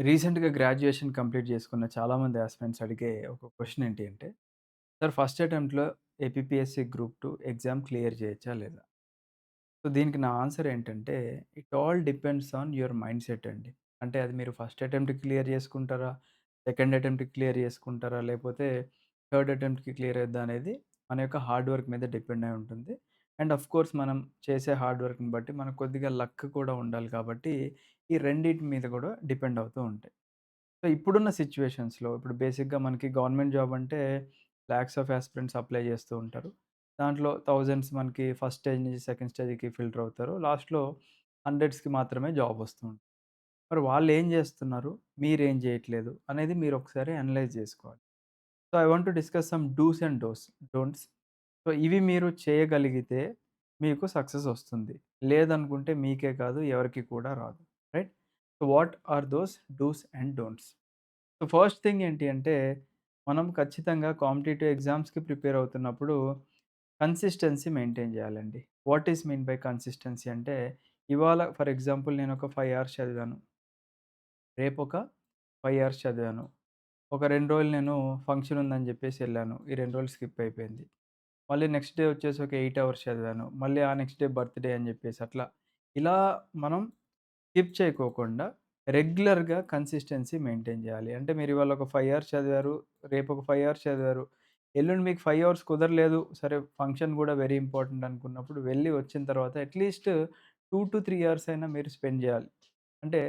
రీసెంట్‌గా graduation complete చేసుకున్న చాలామంది ఆస్పిరెంట్స్ అడిగే ఒక క్వెషన్ ఏంటి అంటే, సార్ ఫస్ట్ అటెంప్ట్‌లో ఏపీపీఎస్సీ గ్రూప్ 2 ఎగ్జామ్ క్లియర్ చేయొచ్చా లేదా? సో, దీనికి నా ఆన్సర్ ఏంటంటే, it all depends on your mindset అండి. అంటే అది మీరు ఫస్ట్ అటెంప్ట్‌కి క్లియర్ చేసుకుంటారా? సెకండ్ అటెంప్ట్‌కి క్లియర్ చేసుకుంటారా? లేకపోతే థర్డ్ అటెంప్ట్‌కి క్లియర్ అయిద్దా అనేది మన యొక్క హార్డ్ వర్క్ మీద డిపెండ్ అయి ఉంటుంది. అండ్ ఆఫ్‌కోర్స్ మనం చేసే హార్డ్ వర్క్‌ని బట్టి మనకు కొద్దిగా లక్ కూడా ఉండాలి కాబట్టి, ఈ రెండిటి మీద కూడా డిపెండ్ అవుతూ ఉంటాయి. సో, ఇప్పుడున్న సిట్యుయేషన్స్‌లో ఇప్పుడు బేసిక్‌గా మనకి గవర్నమెంట్ జాబ్ అంటే లాక్స్ ఆఫ్ యాస్పిరెంట్స్ అప్లై చేస్తూ ఉంటారు. దాంట్లో థౌసండ్స్ మనకి ఫస్ట్ స్టేజ్ నుంచి సెకండ్ స్టేజ్‌కి ఫిల్టర్ అవుతారు. లాస్ట్‌లో హండ్రెడ్స్‌కి మాత్రమే జాబ్ వస్తూ ఉంటుంది. మరి వాళ్ళేం జేస్తున్నారు? మీరేం జేయట్లేదు? అనేది మీరొకసారి అనలైజ్ జేసుకోవాలి. So, I want to discuss some dos and don'ts. So, ఇవి మీరు చేయగలిగితే మీకు సక్సెస్ ఒస్తుంది. లేదనుకుంటే మీకే కాదు ఎవరికీ కూడా రాదు. Right? So, what are those dos and don'ts? So, first thing ఏంటి అంటే, మనం ఖచ్చితంగా కాంపిటీటివ్ ఎగ్జామ్స్‌కి ప్రిపేర్ అవుతున్నప్పుడు కన్సిస్టెన్సీ మెయింటైన్ జేయాలండి. What is mean by consistency అంటే, ఇవాళ ఫర్ ఎగ్జాంపుల్ నేనొక 5 అవర్స్ చదివాను. రేపొక 5 అవర్స్ చదివాను. ఒక 2 రోజులు నేను ఫంక్షన్ ఉందని జెప్పేసి ఎళ్ళాను. ఈ 2 రోజులు స్కిప్ అయిపోయింది. మళ్ళీ నెక్స్ట్ డే వచ్చేసి ఒక 8 అవర్స్ చదివాను. మళ్ళీ ఆ నెక్స్ట్ డే బర్త్‌డే అని జెప్పేసి అట్లా. ఇలా మనం స్కిప్ చేయకోకుండా రెగ్యులర్‌గా కన్సిస్టెన్సీ మెయింటైన్ జేయాలి. అంటే మీరు ఇవాళ ఒక 5 అవర్స్ చదివారు. రేపు ఒక 5 అవర్స్ చదివారు. ఎల్లుండి మీకు 5 అవర్స్ కుదరలేదు. సరే ఫంక్షన్ గూడా వెరీ ఇంపార్టెంట్ అనుకున్నప్పుడు వెళ్లి వచ్చిన తర్వాత అట్‌లీస్ట్ 2-3 అవర్స్ అయినా మీరు స్పెండ్ జేయాలి. అంటే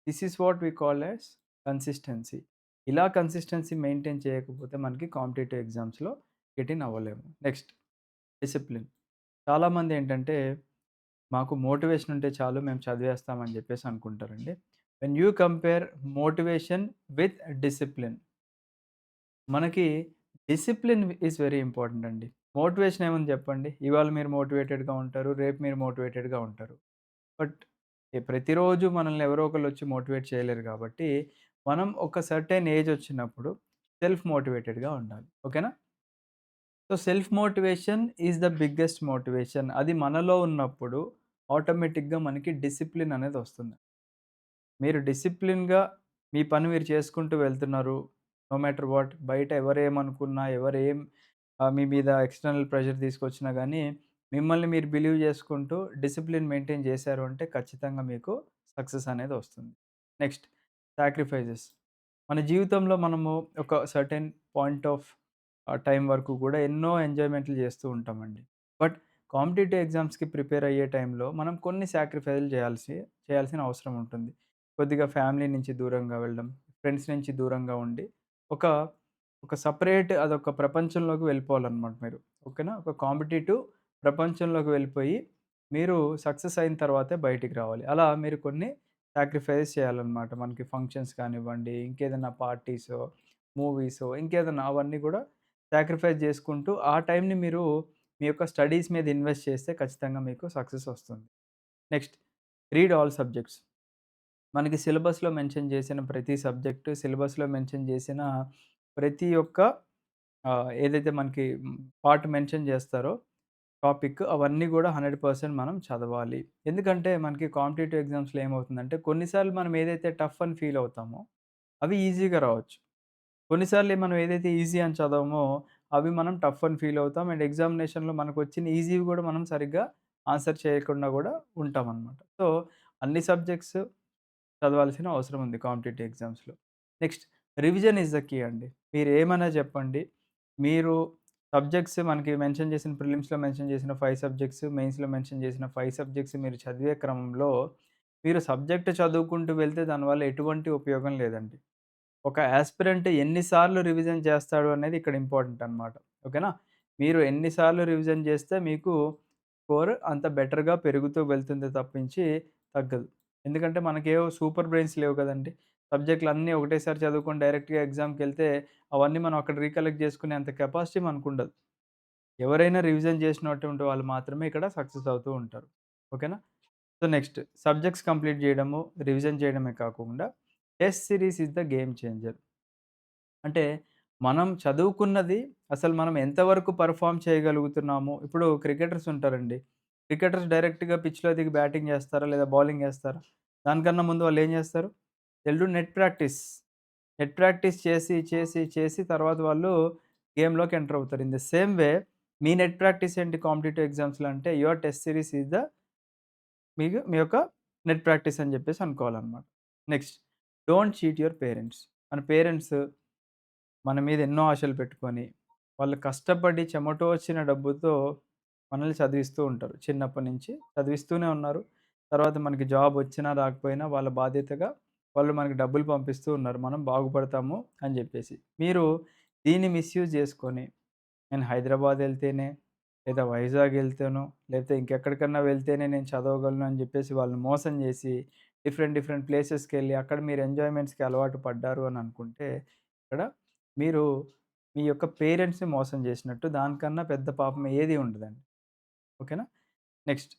this is what we call as consistency. ఇలా కన్సిస్టెన్సీ మెయింటైన్ చేయకపోతే మనకి కాంపిటీటివ్ ఎగ్జామ్స్‌లో గెట్ ఇన్ అవ్వలేము. Next discipline. చాలామందేంటంటే మాకు మోటివేషన్ ఉంటే చాలు మేము చదివేస్తాం అని జెప్పేసి అనుకుంటారండి. When you compare motivation with discipline, మనకి డిసిప్లిన్ ఈస్ వెరీ ఇంపార్టెంట్ అండి. మోటివేషన్ ఏముంది చెప్పండి? ఇవాళ మీరు మోటివేటెడ్‌గా ఉంటారు. రేపు మీరు మోటివేటెడ్‌గా ఉంటారు. బట్ ప్రతిరోజు మనల్ని ఎవరో ఒకళ్ళొచ్చి మోటివేట్ చేయలేరు గాబట్టి, మనం ఒక సర్టెన్ ఏజ్ ఒచ్చినప్పుడు సెల్ఫ్ మోటివేటెడ్‌గా ఉండాలి. ఓకేనా? So, self motivation is the biggest motivation. అది మనలో ఉన్నప్పుడు ఆటోమేటిక్‌గా మనకి డిసిప్లిన్ అనేదొస్తుంది. మీరు డిసిప్లిన్‌గా మీ పని మీరు చేసుకుంటూ వెళ్తున్నారు. నో మ్యాటర్ వాట్ బయట ఎవరేమనుకున్నా, ఎవరేం మీ మీద ఎక్స్‌టర్నల్ ప్రెషర్ తీసుకొచ్చినా గానీ, మిమ్మల్ని మీరు బిలీవ్ చేసుకుంటూ డిసిప్లిన్ మెయింటైన్ చేశారు అంటే ఖచ్చితంగా మీకు సక్సెస్ అనేదొస్తుంది. Next sacrifices. మన జీవితంలో మనము ఒక సర్టెన్ పాయింట్ ఆఫ్ టైం వరకు గూడా ఎన్నో ఎంజాయ్‌మెంట్లు చేస్తూ ఉంటామండి. బట్ కాంపిటీటివ్ ఎగ్జామ్స్‌కి ప్రిపేర్ అయ్యే టైంలో మనం కొన్ని సాక్రిఫైస్‌లు చేయాల్సిన అవసరం ఉంటుంది. కొద్దిగా ఫ్యామిలీ నుంచి దూరంగా వెళ్ళడం, ఫ్రెండ్స్ నుంచి దూరంగా ఉండి, ఒక ఒక సెపరేట్ అదొక ప్రపంచంలోకి వెళ్ళిపోవాలనమాట మీరు. ఓకేనా? ఒక కాంపిటీటివ్ ప్రపంచంలోకి వెళ్ళిపోయి, మీరు సక్సెస్ అయిన తర్వాతే బయటికి రావాలి. అలా మీరు కొన్ని సాక్రిఫైస్ చేయాలనమాట. మనకి ఫంక్షన్స్ కానివ్వండి, ఇంకేదైనా పార్టీసో, మూవీసో, ఇంకేదన్నా అవన్నీ గూడా సాక్రిఫైస్ చేసుకుంటూ, ఆ టైంని మీరు మీ యొక్క స్టడీస్ మీద ఇన్వెస్ట్ చేస్తే ఖచ్చితంగా మీకు సక్సెస్ వస్తుంది. Next read all subjects. మనకి సిలబస్‌లో మెన్షన్ చేసిన ప్రతి సబ్జెక్టు, సిలబస్‌లో మెన్షన్ చేసిన ప్రతి ఒక్క ఏదైతే మనకి పార్ట్ మెన్షన్ చేస్తారో టాపిక్ అవన్నీ గూడా 100% మనం చదవాలి. ఎందుకంటే మనకి కాంపిటీటివ్ ఎగ్జామ్స్‌లో ఏమవుతుందంటే కొన్నిసార్లు మనం ఏదైతే టఫ్ అని ఫీల్ అవుతామో అవి ఈజీగా రావచ్చు. కొన్నిసార్లు మనం ఏదైతే ఈజీ అని చదవమో అవి మనం టఫ్ అని ఫీల్ అవుతాం. అండ్ ఎగ్జామినేషన్‌లో మనకొచ్చిన ఈజీవి గూడా మనం సరిగ్గా ఆన్సర్ చేయకుండా గూడా ఉంటామనమాట. సో, అన్ని సబ్జెక్ట్స్ చదవాల్సిన అవసరం ఉంది కాంపిటీటివ్ ఎగ్జామ్స్‌లో. Next revision is the key అండి. మీరేమన్నా చెప్పండి. మీరు సబ్జెక్ట్స్ మనకి మెన్షన్ చేసిన ప్రిలిమ్స్‌లో మెన్షన్ చేసిన 5 సబ్జెక్ట్స్, మెయిన్స్‌లో మెన్షన్ చేసిన 5 సబ్జెక్ట్స్ మీరు చదివే క్రమంలో మీరు సబ్జెక్ట్ చదువుకుంటూ వెళ్తే దానివల్ల ఎటువంటి ఉపయోగం లేదండి. ఒక యాస్పిరంట్ ఎన్ని సార్లు రివిజన్ చేస్తాడు అనేది ఇక్కడ ఇంపార్టెంట్ అనమాట. ఓకేనా? మీరు ఎన్ని సార్లు రివిజన్ చేస్తే మీకు స్కోర్ అంత బెటర్‌గా పెరుగుతూ వెళ్తుందే తప్పించి తగ్గదు. ఎందుకంటే మనకేవో సూపర్ బ్రెయిన్స్ లేవు కదండీ! సబ్జెక్ట్‌లన్నీ ఒకటేసారి చదువుకొని డైరెక్ట్‌గా ఎగ్జామ్‌కెళ్తే అవన్నీ మనం అక్కడ రీకలెక్ట్ చేసుకునే అంత కెపాసిటీ మనకుండదు. ఎవరైనా రివిజన్ చేసినటువంటి వాళ్ళు మాత్రమే ఇక్కడ సక్సెస్ అవుతూ ఉంటారు. ఓకేనా? సో, నెక్స్ట్ సబ్జెక్ట్స్ కంప్లీట్ చేయడము, రివిజన్ చేయడమే కాకుండా test series is the game changer. అంటే మనం చదువుకున్నది అసలు మనం ఎంతవరకు పెర్ఫార్మ్ చేయగలుగుతున్నాము. ఇప్పుడు క్రికెటర్స్ ఉంటారండి. క్రికెటర్స్ డైరెక్ట్‌గా పిచ్‌లో దిగి బ్యాటింగ్ చేస్తారా? లేదా బౌలింగ్ చేస్తారా? దానికన్నా ముందు వాళ్ళేం చేస్తారు? They will do net practice. Net practice చేసి, చేసి, చేసి తర్వాత వాళ్ళు గేమ్‌లోకి ఎంటర్ అవుతారు. ఇన్ ద సేమ్ వే మీ నెట్ ప్రాక్టీస్ ఏంటి కాంపిటీటివ్ ఎగ్జామ్స్‌లో అంటే your test series is the మీ యొక్క నెట్ ప్రాక్టీస్ అని జెప్పేసి అనుకోవాలనమాట. Next don't cheat your parents. మన పేరెంట్స్ మన మీద ఎన్నో ఆశలు పెట్టుకొని, వాళ్ళు కష్టపడి చెమటోడ్చిన డబ్బుతో మనల్ని చదివిస్తూ ఉంటారు. చిన్నప్పటి నుంచి చదివిస్తూనే ఉన్నారు. తర్వాత మనకి జాబ్ వచ్చినా రాకపోయినా వాళ్ళ బాధ్యతగా వాళ్ళు మనకి డబ్బులు పంపిస్తూ ఉన్నారు. మనం బాగుపడతాము అని జెప్పేసి. మీరు దీన్ని మిస్‌యూజ్ జేసుకొని నేను హైదరాబాద్ ఎళ్తేనే, లేదా వైజాగ్ ఎళ్తేనో, లేకపోతే ఇంకెక్కడికన్నా వెళ్తేనే నేను చదవగలను అని జెప్పేసి వాళ్ళని మోసం జేసి, డిఫరెంట్ డిఫరెంట్ ప్లేసెస్‌కెళ్ళి అక్కడ మీరు ఎంజాయ్‌మెంట్స్‌కి అలవాటు పడ్డారు అని అనుకుంటే, ఇక్కడ మీరు మీ యొక్క పేరెంట్స్‌ని మోసం జేసినట్టు. దానికన్నా పెద్ద పాపం ఏది ఉండదండి. ఓకేనా? Next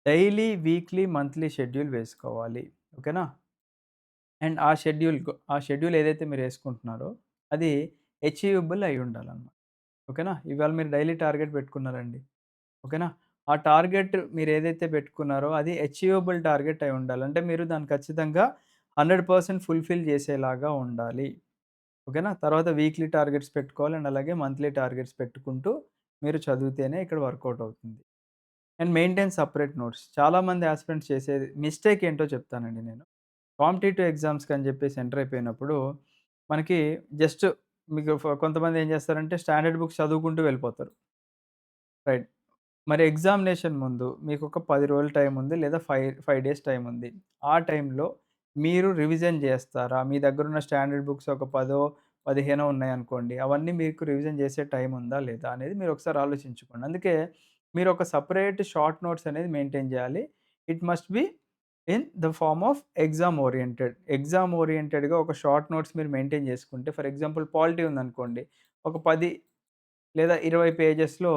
daily, weekly, monthly schedule వేసుకోవాలి. ఓకేనా? అండ్ ఆ షెడ్యూల్ ఏదైతే మీరేసుకుంటున్నారో అది అచీవబుల్ అయ్యుండాలన్నమాట. ఓకేనా? ఇవాళ మీరు డైలీ టార్గెట్ పెట్టుకున్నారండి. ఓకేనా? ఆ టార్గెట్ మీరేదైతే పెట్టుకున్నారో అది అచీవబుల్ టార్గెట్ అయ్యుండాలి. అంటే మీరు దాన్ని ఖచ్చితంగా 100% ఫుల్‌ఫిల్ చేసేలాగా ఉండాలి. ఓకేనా? తర్వాత వీక్లీ టార్గెట్స్ పెట్టుకోవాలి. అండ్ అలాగే మంత్లీ టార్గెట్స్ పెట్టుకుంటూ మీరు చదివితేనే ఇక్కడ వర్కౌట్ అవుతుంది. And maintain separate notes. చాలామంది యాస్పిరెంట్స్ చేసేది మిస్టేక్ ఏంటో చెప్తానండి నేను. కాంపిటీటివ్ ఎగ్జామ్స్‌కి అని చెప్పేసి ఎంటర్ అయిపోయినప్పుడు మనకి జస్ట్ మీకు కొంతమంది ఏం చేస్తారంటే స్టాండర్డ్ బుక్స్ చదువుకుంటూ వెళ్ళిపోతారు. రైట్. మరి ఎగ్జామినేషన్ ముందు మీకొక 10 రోజులు టైం ఉంది. లేదా 5 డేస్ టైం ఉంది. ఆ టైంలో మీరు రివిజన్ జేస్తారా? మీ దగ్గరున్న స్టాండర్డ్ బుక్స్ ఒక 10, 15 ఉన్నాయనుకోండి. అవన్నీ మీకు రివిజన్ చేసే టైం ఉందా? లేదా? అనేది మీరు ఒకసారి ఆలోచించుకోండి. అందుకే మీరు ఒక సెపరేట్ షార్ట్ నోట్స్ అనేది మెయింటైన్ జేయాలి. It must be in the form of exam oriented. Exam ఓరియెంటెడ్‌గా ఒక షార్ట్ నోట్స్ మీరు మెయింటైన్ చేసుకుంటే ఫర్ ఎగ్జాంపుల్ పాలిటీ ఉందనుకోండి. ఒక 10 లేదా 20 పేజెస్‌లో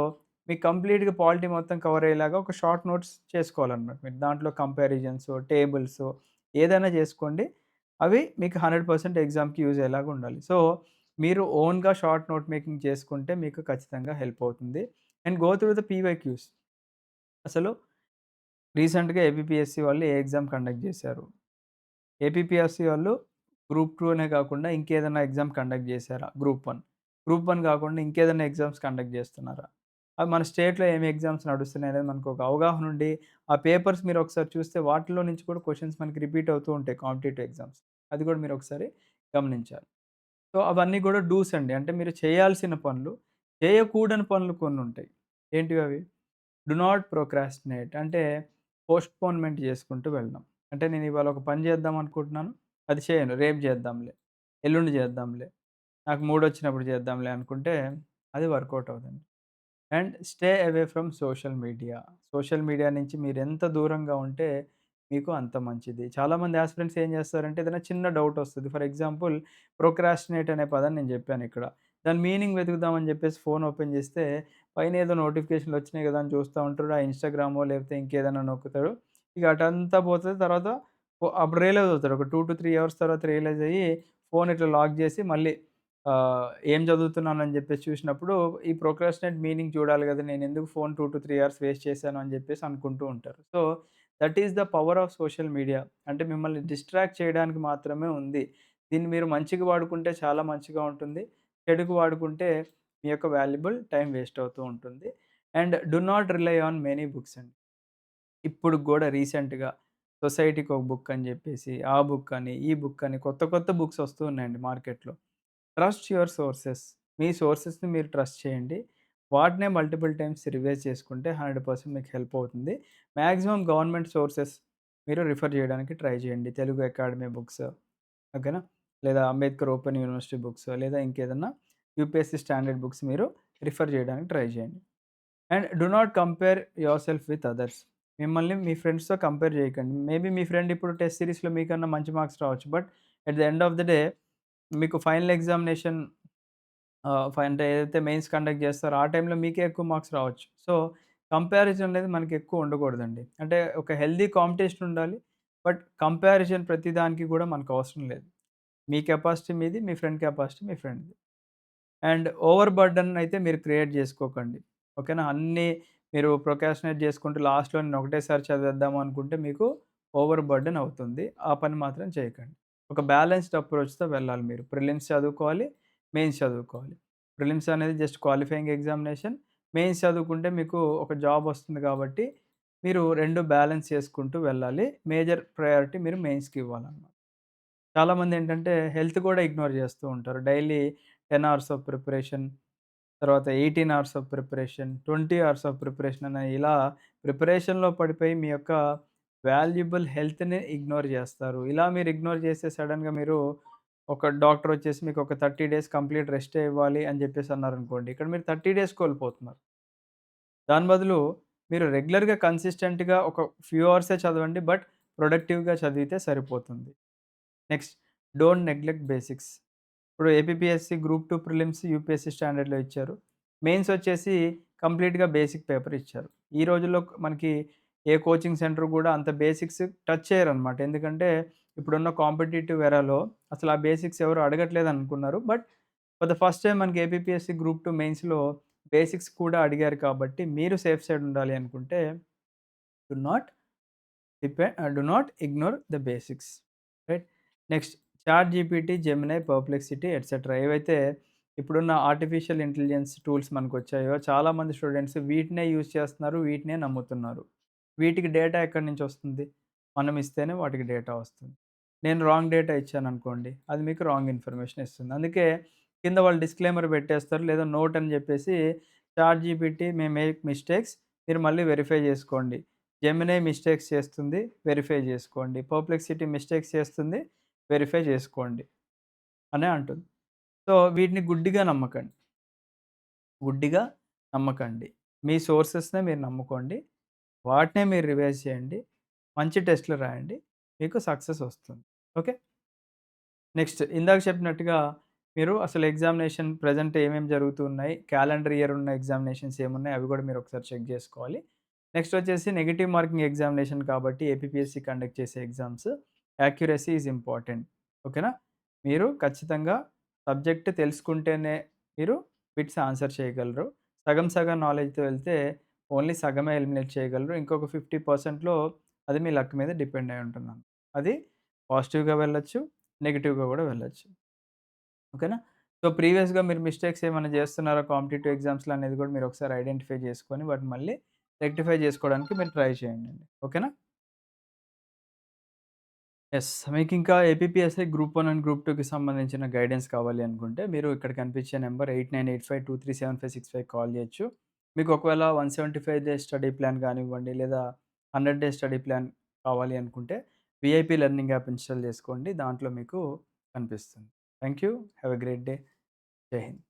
మీకు కంప్లీట్‌గా పాలిటీ మొత్తం కవర్ అయ్యేలాగా ఒక షార్ట్ నోట్స్ చేసుకోవాలన్నమాట. మీరు దాంట్లో కంపారిజన్సో, టేబుల్సో ఏదైనా చేసుకోండి. అవి మీకు 100% ఎగ్జామ్‌కి యూజ్ అయ్యేలాగా ఉండాలి. సో, మీరు ఓన్‌గా షార్ట్ నోట్ మేకింగ్ చేసుకుంటే మీకు ఖచ్చితంగా హెల్ప్ అవుతుంది. And go through the PYQs. అసలు రీసెంట్‌గా ఏపీపీఎస్సీ వాళ్ళు ఏ ఎగ్జామ్ కండక్ట్ చేశారు? ఏపీపీఎస్సీ వాళ్ళు గ్రూప్ 2 అనే కాకుండా ఇంకేదైనా ఎగ్జామ్ కండక్ట్ చేశారా? గ్రూప్ 1. గ్రూప్ 1 కాకుండా ఇంకేదైనా ఎగ్జామ్స్ కండక్ట్ చేస్తున్నారా? అవి మన స్టేట్‌లో ఏమి ఎగ్జామ్స్ నడుస్తున్నాయనేది మనకు ఒక అవగాహన ఉండి, ఆ పేపర్స్ మీరు ఒకసారి చూస్తే వాటిలో నుంచి కూడా క్వెషన్స్ మనకి రిపీట్ అవుతూ ఉంటాయి కాంపిటీటివ్ ఎగ్జామ్స్. అది కూడా మీరు ఒకసారి గమనించాలి. సో, అవన్నీ కూడా డూస్ అండి. అంటే మీరు చేయాల్సిన పనులు, చేయకూడని పనులు కొన్నుంటాయి. ఏంటివి అవి? డు నాట్ ప్రోక్రాస్టినేట్ అంటే పోస్ట్‌పోన్‌మెంట్ చేసుకుంటూ వెళ్ళడం. అంటే నేను ఇవాళ ఒక పని చేద్దాం అనుకుంటున్నాను. అది చేయను. రేపు చేద్దాంలే, ఎల్లుండి చేద్దాంలే, నాకు మూడొచ్చినప్పుడు చేద్దాంలే అనుకుంటే అది వర్కౌట్ అవ్వదండి. And stay away from social media. Social media నుంచి మీరెంత దూరంగా ఉంటే మీకు అంత మంచిది. చాలామంది యాస్పిరెంట్స్ ఏం చేస్తారంటే ఏదైనా చిన్న డౌట్ వస్తది. ఫర్ ఎగ్జాంపుల్ ప్రోక్రాస్టినేట్ అనే పదాన్ని నేను చెప్పానిక్కడ. దాని మీనింగ్ వెతుకుదామని చెప్పేసి ఫోన్ ఓపెన్ చేస్తే పైన ఏదో నోటిఫికేషన్‌లు వచ్చినాయి కదా! అని చూస్తా ఉంటాడు. ఆ ఇన్‌స్టాగ్రామో లేకపోతే ఇంకేదైనా నొక్కుతాడు. ఇక అటంతా పోతది. తర్వాత అప్పుడు రియలైజ్ అవుతాడు. ఒక 2-3 అవర్స్ తర్వాత రియలైజ్ అయ్యి ఫోన్ ఇట్లా లాక్ చేసి మళ్ళీ ఏం చదువుతున్నానని జెప్పేసి చూసినప్పుడు, ఈ ప్రోక్రాస్టినేట్ మీనింగ్ చూడాలి గదా! నేనెందుకు ఫోన్ 2-3 అవర్స్ వేస్ట్ చేశాను అని జెప్పేసి అనుకుంటూ ఉంటారు. So, that is the power of social media. అంటే మిమ్మల్ని డిస్ట్రాక్ట్ చేయడానికి మాత్రమే ఉంది. దీన్ని మీరు మంచికి వాడుకుంటే చాలా మంచిగా ఉంటుంది. చెడుకు వాడుకుంటే మీ యొక్క వాల్యుబుల్ టైం వేస్ట్ అవుతూ ఉంటుంది. And do not rely on many books అండి. ఇప్పుడు గూడా రీసెంట్‌గా సొసైటీకి ఒక బుక్ అని జెప్పేసి, ఆ బుక్ అని, ఈ బుక్ అని కొత్త కొత్త బుక్స్ వస్తూ ఉన్నాయండి మార్కెట్‌లో. Trust your sources. మీ సోర్సెస్‌ని మీరు ట్రస్ట్ చేయండి. వాటినే మల్టిపుల్ టైమ్స్ రివైజ్ చేసుకుంటే 100% మీకు హెల్ప్ అవుతుంది. మాక్సిమం గవర్నమెంట్ సోర్సెస్ మీరు రిఫర్ చేయడానికి ట్రై చేయండి. తెలుగు అకాడమీ బుక్స్ ఓకేనా? లేదా అంబేద్కర్ ఓపెన్ యూనివర్సిటీ బుక్స్ లేదా ఇంకేదన్నా యూపీఎస్సీ స్టాండర్డ్ బుక్స్ మీరు రిఫర్ చేయడానికి ట్రై చేయండి. And do not compare yourself with others. మిమ్మల్ని మీ ఫ్రెండ్స్‌తో కంపేర్ చేయకండి. మేబీ మీ ఫ్రెండ్ ఇప్పుడు టెస్ట్ సీరీస్‌లో మీకన్నా మంచి మార్క్స్ రావచ్చు. But at the end of the day మీకు ఫైనల్ ఎగ్జామినేషన్ అంటే ఏదైతే మెయిన్స్ కండక్ట్ చేస్తారో ఆ టైంలో మీకే ఎక్కువ మార్క్స్ రావచ్చు. సో, కంపారిజన్ అనేది మనకి ఎక్కువ ఉండకూడదండి. అంటే ఒక హెల్తీ కాంపిటీషన్ ఉండాలి. బట్ కంపారిజన్ ప్రతి దానికి కూడా మనకు అవసరం లేదు. మీ కెపాసిటీ మీది, మీ ఫ్రెండ్ కెపాసిటీ మీ ఫ్రెండ్‌ది. అండ్ ఓవర్ బర్డెన్ అయితే మీరు క్రియేట్ చేసుకోకండి. ఓకేనా? అన్నీ మీరు ప్రొకాస్టినేట్ చేసుకుంటూ లాస్ట్‌లో నేను ఒకటేసారి చదివేద్దాం అనుకుంటే మీకు ఓవర్ బర్డెన్ అవుతుంది. ఆ పని మాత్రం చేయకండి. ఒక బ్యాలెన్స్డ్ అప్రోచ్‌తో వెళ్ళాలి మీరు. ప్రిలిమ్స్ చదువుకోవాలి, మెయిన్స్ చదువుకోవాలి. ప్రిలిమ్స్ అనేది జస్ట్ క్వాలిఫైయింగ్ ఎగ్జామినేషన్. మెయిన్స్ చదువుకుంటే మీకు ఒక జాబ్ వస్తుంది కాబట్టి, మీరు 2 బ్యాలెన్స్ చేసుకుంటూ వెళ్ళాలి. మేజర్ ప్రయారిటీ మీరు మెయిన్స్‌కి ఇవ్వాలన్నమాట. చాలామందేంటంటే హెల్త్ కూడా ఇగ్నోర్ చేస్తూ ఉంటారు. డైలీ 10 అవర్స్ ఆఫ్ ప్రిపరేషన్, తర్వాత 18 hours of preparation, 20 hours of preparation అని ఇలా ప్రిపరేషన్‌లో పడిపోయి మీ యొక్క వాల్యుబుల్ హెల్త్‌ని ఇగ్నోర్ చేస్తారు. ఇలా మీరు ఇగ్నోర్ చేస్తే సడెన్‌గా మీరు ఒక డాక్టర్ వచ్చేసి మీకు ఒక 30 డేస్ కంప్లీట్ రెస్టే ఇవ్వాలి అని చెప్పేసి అన్నారనుకోండి. ఇక్కడ మీరు 30 డేస్ కోల్పోతున్నారు. దాని బదులు మీరు రెగ్యులర్‌గా కన్సిస్టెంట్‌గా ఒక ఫ్యూ అవర్సే చదవండి. బట్ ప్రొడక్టివ్‌గా చదివితే సరిపోతుంది. Next, don't neglect basics. ఇప్పుడు ఏపీపీఎస్సీ గ్రూప్ 2 ప్రిలిమ్స్ యూపీఎస్సీ స్టాండర్డ్‌లో ఇచ్చారు. మెయిన్స్ వచ్చేసి కంప్లీట్‌గా బేసిక్ పేపర్ ఇచ్చారు. ఈ రోజుల్లో మనకి ఏ కోచింగ్ సెంటర్ కూడా అంత బేసిక్స్ టచ్ చేయరనమాట. ఎందుకంటే ఇప్పుడున్న కాంపిటీటివ్ ఎరాలో అసలు ఆ బేసిక్స్ ఎవరు అడగట్లేదు అనుకున్నారు. But for the first time మనకి ఏపీపీఎస్సీ గ్రూప్ 2 మెయిన్స్‌లో బేసిక్స్ కూడా అడిగారు కాబట్టి మీరు సేఫ్ సైడ్ ఉండాలి అనుకుంటే do not do not ignore the basics. Right. Next, ChatGPT, Gemini, Perplexity etcetera ఏవైతే ఇప్పుడున్న ఆర్టిఫిషియల్ ఇంటెలిజెన్స్ టూల్స్ మనకొచ్చాయో చాలామంది స్టూడెంట్స్ వీటినే యూజ్ చేస్తున్నారు. వీటినే నమ్ముతున్నారు. వీటికి డేటా ఎక్కడి నుంచి వస్తుంది? మనం ఇస్తేనే వాటికి డేటా వస్తుంది. నేను రాంగ్ డేటా ఇచ్చాననుకోండి, అది మీకు రాంగ్ ఇన్ఫర్మేషన్ ఇస్తుంది. అందుకే కింద వాళ్ళు డిస్క్లైమర్ పెట్టేస్తారు. లేదా నోట్ అని చెప్పేసి చాట్‌జీపీటీ మే మేక్ మిస్టేక్స్, మీరు మళ్ళీ వెరిఫై చేసుకోండి. జెమినీ మిస్టేక్స్ చేస్తుంది, వెరిఫై జేసుకోండి. పర్ప్లెక్సిటీ మిస్టేక్స్ చేస్తుంది, వెరిఫై జేసుకోండి అనే అంటుంది. సో, వీటిని గుడ్డిగా నమ్మకండి. గుడ్డిగా నమ్మకండి. మీ సోర్సెస్‌నే మీరు నమ్ముకోండి. వాటినే మీరు రివైజ్ చేయండి. మంచి టెస్ట్‌లు రాయండి. మీకు సక్సెస్ వస్తుంది. ఓకే. నెక్స్ట్, ఇందాక చెప్పినట్టుగా మీరు అసలు ఎగ్జామినేషన్ ప్రెజెంట్ ఏమేమి జరుగుతున్నాయి, క్యాలెండర్ ఇయర్ ఉన్న ఎగ్జామినేషన్స్ ఏమున్నాయి అవి కూడా మీరు ఒకసారి చెక్ జేసుకోవాలి. నెక్స్ట్ వచ్చేసి నెగెటివ్ మార్కింగ్ ఎగ్జామినేషన్ కాబట్టి ఏపీపీఎస్సీ కండక్ట్ చేసే ఎగ్జామ్స్ యాక్యురసీ ఈజ్ ఇంపార్టెంట్. ఓకేనా? మీరు ఖచ్చితంగా సబ్జెక్ట్ తెలుసుకుంటేనే మీరు బిట్స్ ఆన్సర్ చేయగలరు. సగం సగం నాలెడ్జ్‌తో వెళ్తే ఓన్లీ సగమే ఎలిమినేట్ చేయగలరు. ఇంకొక 50%లో అది మీ లక్ మీద డిపెండ్ అయి ఉంటుందన్నమాట. అది పాజిటివ్‌గా వెళ్ళొచ్చు, నెగెటివ్‌గా కూడా వెళ్ళొచ్చు. ఓకేనా? సో, ప్రీవియస్‌గా మీరు మిస్టేక్స్ ఏమైనా చేస్తున్నారా కాంపిటీటివ్ ఎగ్జామ్స్‌లో అనేది కూడా మీరు ఒకసారి ఐడెంటిఫై చేసుకొని వాటిని మళ్ళీ రెక్టిఫై చేసుకోవడానికి మీరు ట్రై చేయండండి. ఓకేనా? యెస్. మీకింకా ఏపీపీఎస్‌సీ గ్రూప్ 1 అండ్ గ్రూప్ 2కి సంబంధించిన గైడెన్స్ కావాలి అనుకుంటే మీరు ఇక్కడ కనిపించే నంబర్ 8985237565 కాల్ చేయొచ్చు. మీకు ఒకవేళ 175 డేస్ స్టడీ ప్లాన్ కానివ్వండి, లేదా 100 డేస్ స్టడీ ప్లాన్ కావాలి అనుకుంటే వీఐపీ లెర్నింగ్ యాప్ ఇన్‌స్టాల్ చేసుకోండి. దాంట్లో మీకు కనిపిస్తుంది. Thank you. Have a great day. జై హింద్.